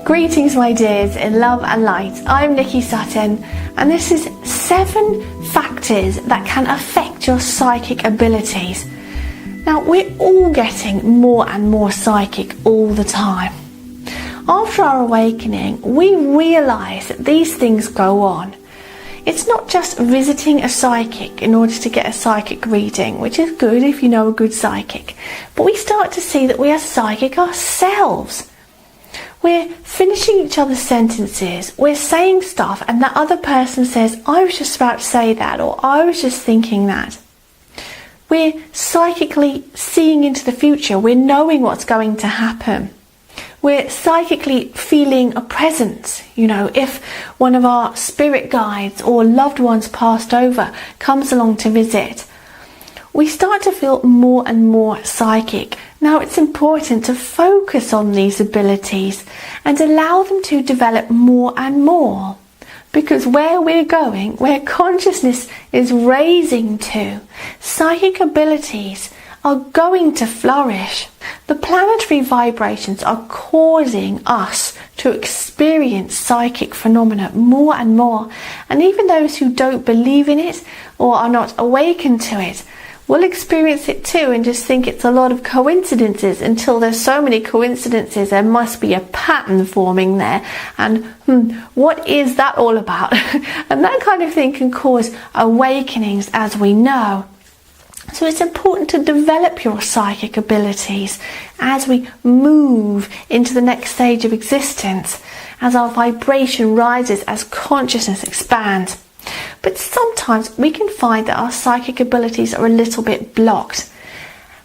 Greetings my dears in love and light. I'm Nikki Sutton and this is 7 factors that can affect your psychic abilities. Now we're all getting more and more psychic all the time. After our awakening, we realise that these things go on. It's not just visiting a psychic in order to get a psychic reading, which is good if you know a good psychic, but we start to see that we are psychic ourselves. We're finishing each other's sentences, we're saying stuff and that other person says, I was just about to say that, or I was just thinking that. We're psychically seeing into the future, we're knowing what's going to happen. We're psychically feeling a presence. You know, if one of our spirit guides or loved ones passed over comes along to visit, we start to feel more and more psychic. Now it's important to focus on these abilities and allow them to develop more and more. Because where we're going, where consciousness is raising to, psychic abilities are going to flourish. The planetary vibrations are causing us to experience psychic phenomena more and more. And even those who don't believe in it or are not awakened to it will experience it too and just think it's a lot of coincidences. Until there's so many coincidences, there must be a pattern forming there. And what is that all about? And that kind of thing can cause awakenings, as we know. So it's important to develop your psychic abilities as we move into the next stage of existence, as our vibration rises, as consciousness expands. But sometimes we can find that our psychic abilities are a little bit blocked.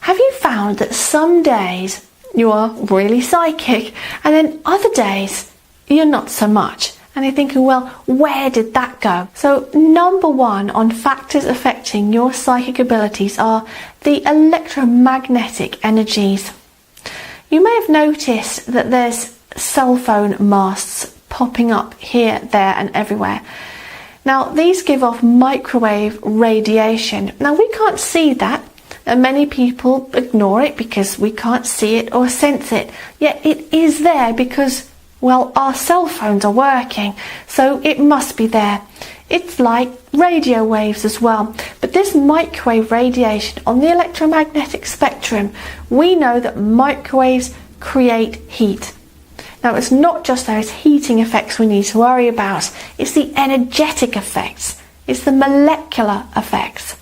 Have you found that some days you are really psychic and then other days you're not so much? And you're thinking, well, where did that go? So number 1 on factors affecting your psychic abilities are the electromagnetic energies. You may have noticed that there's cell phone masts popping up here, there and everywhere. Now these give off microwave radiation. Now we can't see that, and many people ignore it because we can't see it or sense it. Yet it is there because, well, our cell phones are working, so it must be there. It's like radio waves as well. But this microwave radiation on the electromagnetic spectrum, we know that microwaves create heat. Now it's not just those heating effects we need to worry about, it's the energetic effects, it's the molecular effects.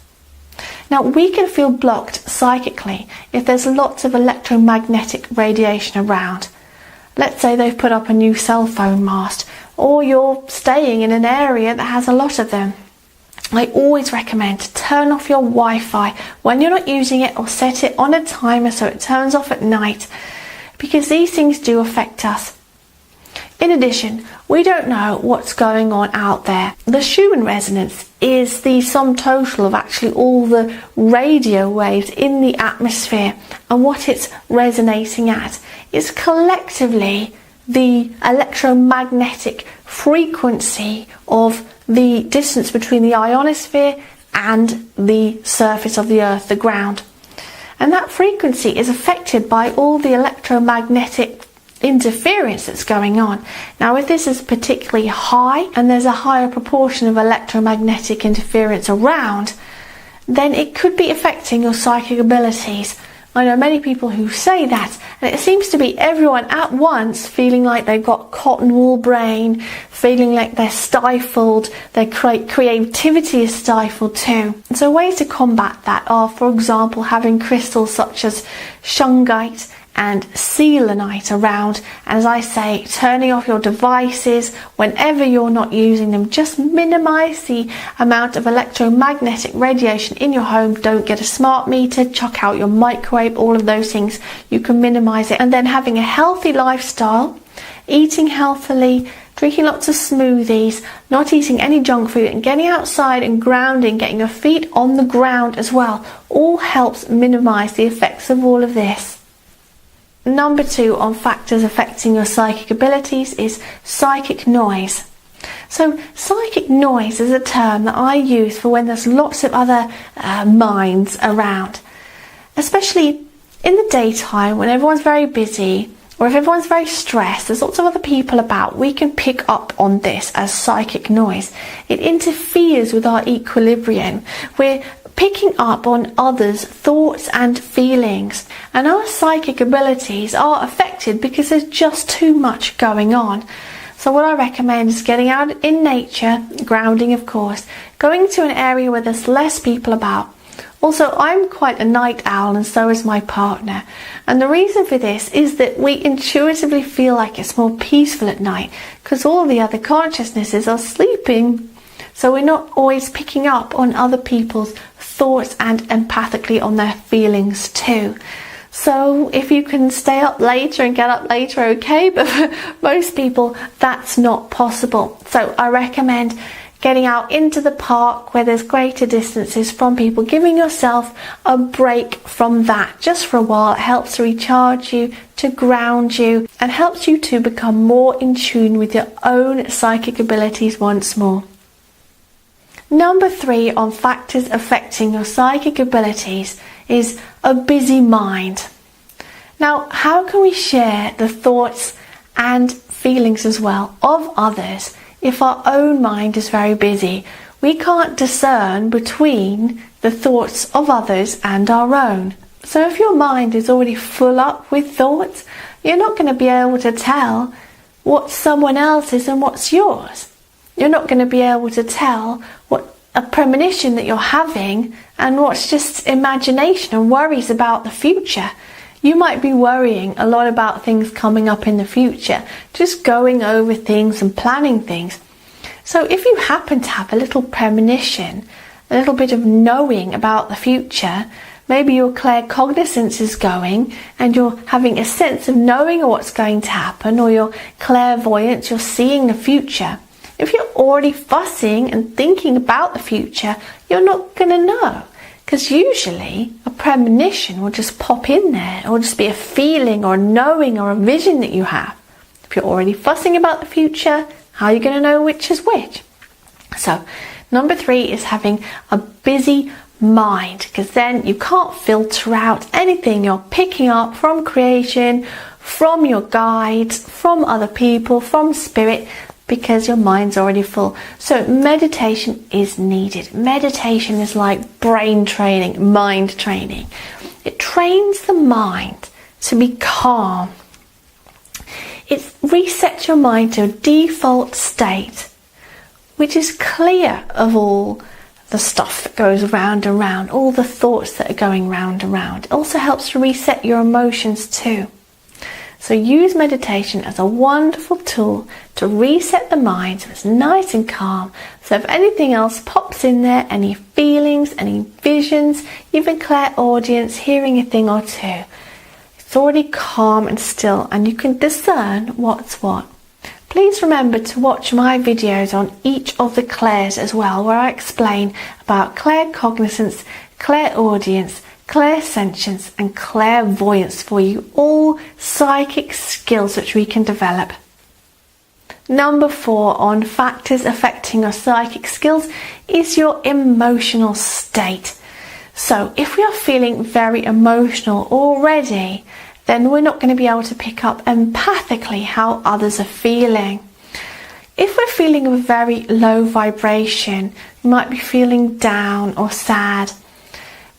Now we can feel blocked psychically if there's lots of electromagnetic radiation around. Let's say they've put up a new cell phone mast, or you're staying in an area that has a lot of them. I always recommend to turn off your Wi-Fi when you're not using it, or set it on a timer so it turns off at night, because these things do affect us. In addition, we don't know what's going on out there. The Schumann resonance is the sum total of actually all the radio waves in the atmosphere, and what it's resonating at is collectively the electromagnetic frequency of the distance between the ionosphere and the surface of the earth, the ground. And that frequency is affected by all the electromagnetic interference that's going on. Now if this is particularly high and there's a higher proportion of electromagnetic interference around, then it could be affecting your psychic abilities. I know many people who say that, and it seems to be everyone at once feeling like they've got cotton wool brain, feeling like they're stifled, their creativity is stifled too. And so ways to combat that are, for example, having crystals such as shungite and selenite around, and as I say, turning off your devices whenever you're not using them. Just minimize the amount of electromagnetic radiation in your home. Don't get a smart meter, chuck out your microwave, all of those things, you can minimize it. And then having a healthy lifestyle, eating healthily, drinking lots of smoothies, not eating any junk food, and getting outside and grounding, getting your feet on the ground as well, all helps minimize the effects of all of this. Number 2 on factors affecting your psychic abilities is psychic noise. So psychic noise is a term that I use for when there's lots of other minds around, especially in the daytime when everyone's very busy or if everyone's very stressed, there's lots of other people about, we can pick up on this as psychic noise. It interferes with our equilibrium. We're picking up on others' thoughts and feelings, and our psychic abilities are affected because there's just too much going on. So what I recommend is getting out in nature, grounding of course, going to an area where there's less people about. Also, I'm quite a night owl, and so is my partner. And the reason for this is that we intuitively feel like it's more peaceful at night because all the other consciousnesses are sleeping. So we're not always picking up on other people's thoughts and empathically on their feelings too. So if you can stay up later and get up later, okay, but for most people that's not possible. So I recommend getting out into the park where there's greater distances from people, giving yourself a break from that just for a while. It helps to recharge you, to ground you, and helps you to become more in tune with your own psychic abilities once more. Number 3 on factors affecting your psychic abilities is a busy mind. Now, how can we share the thoughts and feelings as well of others if our own mind is very busy? We can't discern between the thoughts of others and our own. So if your mind is already full up with thoughts, you're not going to be able to tell what's someone else's and what's yours. You're not going to be able to tell what a premonition that you're having and what's just imagination and worries about the future. You might be worrying a lot about things coming up in the future, just going over things and planning things. So if you happen to have a little premonition, a little bit of knowing about the future, maybe your claircognizance is going and you're having a sense of knowing what's going to happen, or your clairvoyance, you're seeing the future. If you're already fussing and thinking about the future, you're not going to know. Because usually a premonition will just pop in there. It will just be a feeling or a knowing or a vision that you have. If you're already fussing about the future, how are you going to know which is which? So number 3 is having a busy mind, because then you can't filter out anything you're picking up from creation, from your guides, from other people, from spirit, because your mind's already full. So meditation is needed. Meditation is like brain training, mind training. It trains the mind to be calm. It resets your mind to a default state, which is clear of all the stuff that goes round and round, all the thoughts that are going round and round. It also helps to reset your emotions too. So use meditation as a wonderful tool to reset the mind so it's nice and calm. So if anything else pops in there, any feelings, any visions, even clairaudience, hearing a thing or two, it's already calm and still, and you can discern what's what. Please remember to watch my videos on each of the clairs as well, where I explain about claircognizance, clairaudience, clairsentience and clairvoyance for you, all psychic skills which we can develop. Number 4 on factors affecting your psychic skills is your emotional state. So if we are feeling very emotional already, then we're not going to be able to pick up empathically how others are feeling. If we're feeling a very low vibration, we might be feeling down or sad,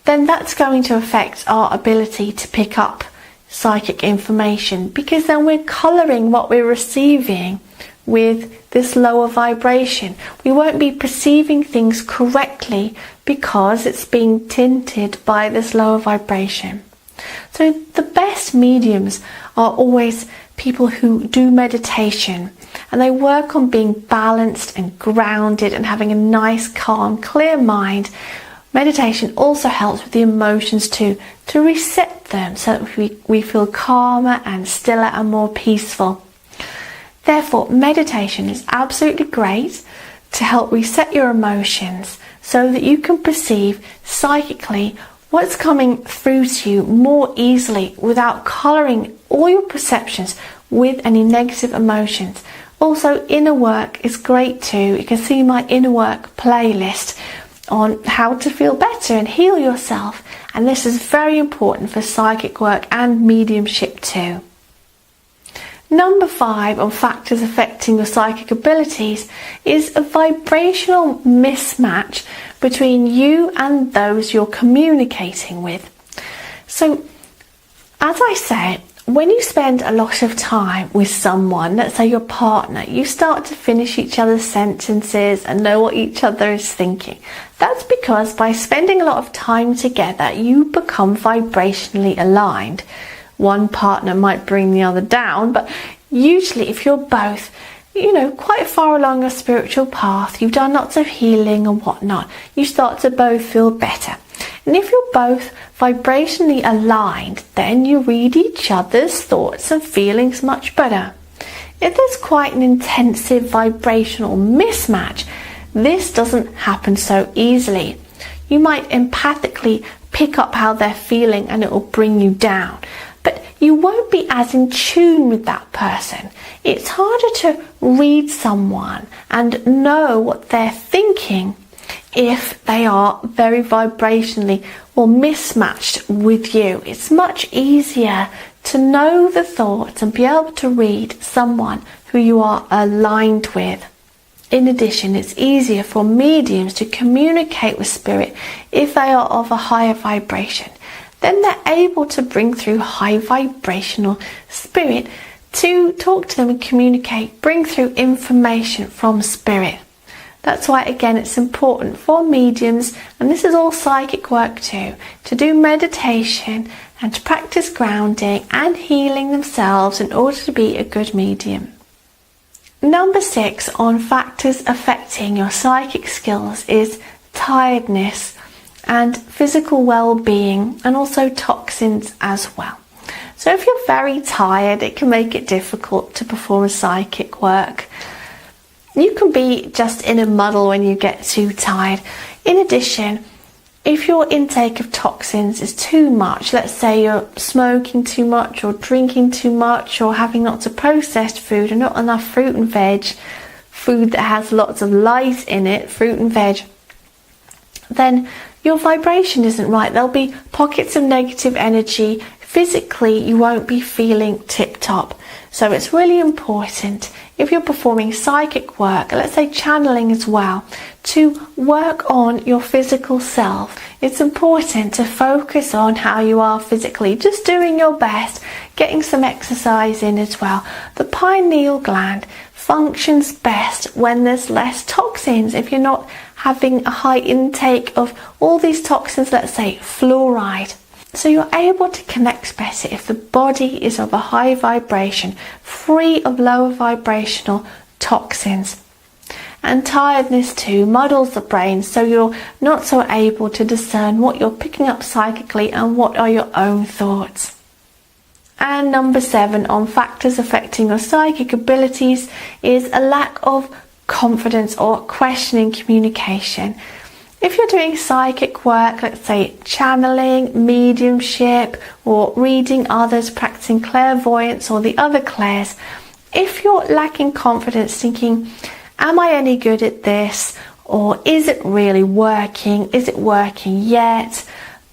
then that's going to affect our ability to pick up psychic information, because then we're colouring what we're receiving with this lower vibration. We won't be perceiving things correctly because it's being tinted by this lower vibration. So the best mediums are always people who do meditation, and they work on being balanced and grounded and having a nice, calm, clear mind. Meditation also helps with the emotions too, to reset them so that we feel calmer and stiller and more peaceful. Therefore, meditation is absolutely great to help reset your emotions so that you can perceive psychically what's coming through to you more easily without colouring all your perceptions with any negative emotions. Also, inner work is great too. You can see my inner work playlist on how to feel better and heal yourself, and this is very important for psychic work and mediumship too. Number 5 on factors affecting your psychic abilities is a vibrational mismatch between you and those you're communicating with. So, as I said, when you spend a lot of time with someone, let's say your partner, you start to finish each other's sentences and know what each other is thinking. That's because by spending a lot of time together, you become vibrationally aligned. One partner might bring the other down, but usually if you're both, quite far along a spiritual path, you've done lots of healing and whatnot, you start to both feel better. And if you're both vibrationally aligned, then you read each other's thoughts and feelings much better. If there's quite an intensive vibrational mismatch, this doesn't happen so easily. You might empathically pick up how they're feeling and it will bring you down. But you won't be as in tune with that person. It's harder to read someone and know what they're thinking if they are very vibrationally or mismatched with you. It's much easier to know the thoughts and be able to read someone who you are aligned with. In addition, it's easier for mediums to communicate with spirit if they are of a higher vibration. Then they're able to bring through high vibrational spirit to talk to them and communicate, bring through information from spirit. That's why, again, it's important for mediums, and this is all psychic work too, to do meditation and to practice grounding and healing themselves in order to be a good medium. Number 6 on factors affecting your psychic skills is tiredness and physical well-being, and also toxins as well. So if you're very tired, it can make it difficult to perform psychic work. You can be just in a muddle when you get too tired. In addition, if your intake of toxins is too much, let's say you're smoking too much or drinking too much or having lots of processed food and not enough fruit and veg, food that has lots of light in it, fruit and veg, then your vibration isn't right. There'll be pockets of negative energy. Physically, you won't be feeling tip-top. So it's really important, if you're performing psychic work, let's say channeling as well, to work on your physical self. It's important to focus on how you are physically, just doing your best, getting some exercise in as well. The pineal gland functions best when there's less toxins. If you're not having a high intake of all these toxins, let's say fluoride. So you're able to connect better if the body is of a high vibration, free of lower vibrational toxins. And tiredness too muddles the brain, so you're not so able to discern what you're picking up psychically and what are your own thoughts. And number 7 on factors affecting your psychic abilities is a lack of confidence or questioning communication. If you're doing psychic work, let's say channeling, mediumship, or reading others, practicing clairvoyance or the other clairs, if you're lacking confidence, thinking, am I any good at this? Or is it really working? Is it working yet?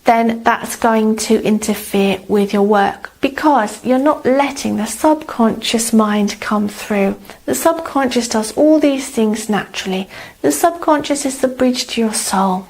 Then that's going to interfere with your work because you're not letting the subconscious mind come through. The subconscious does all these things naturally. The subconscious is the bridge to your soul.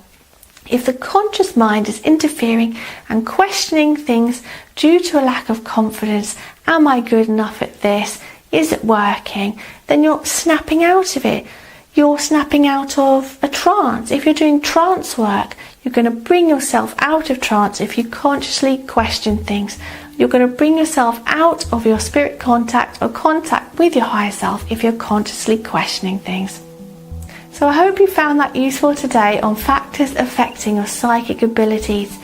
If the conscious mind is interfering and questioning things due to a lack of confidence, am I good enough at this? Is it working? Then you're snapping out of it. You're snapping out of a trance. If you're doing trance work, you're going to bring yourself out of trance if you consciously question things. You're going to bring yourself out of your spirit contact or contact with your higher self if you're consciously questioning things. So I hope you found that useful today on factors affecting your psychic abilities.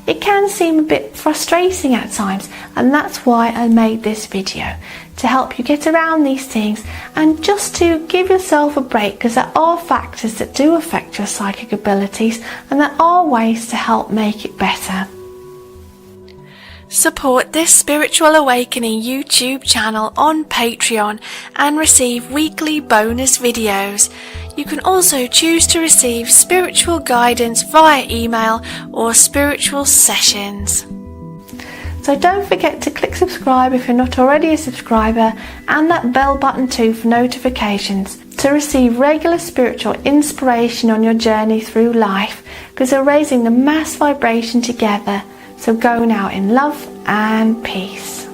It can seem a bit frustrating at times, and that's why I made this video, to help you get around these things and just to give yourself a break, because there are factors that do affect your psychic abilities and there are ways to help make it better. Support this Spiritual Awakening YouTube channel on Patreon and receive weekly bonus videos. You can also choose to receive spiritual guidance via email or spiritual sessions. So So don't forget to click subscribe if you're not already a subscriber, and that bell button too for notifications to receive regular spiritual inspiration on your journey through life, because we're raising the mass vibration together. So go now in love and peace.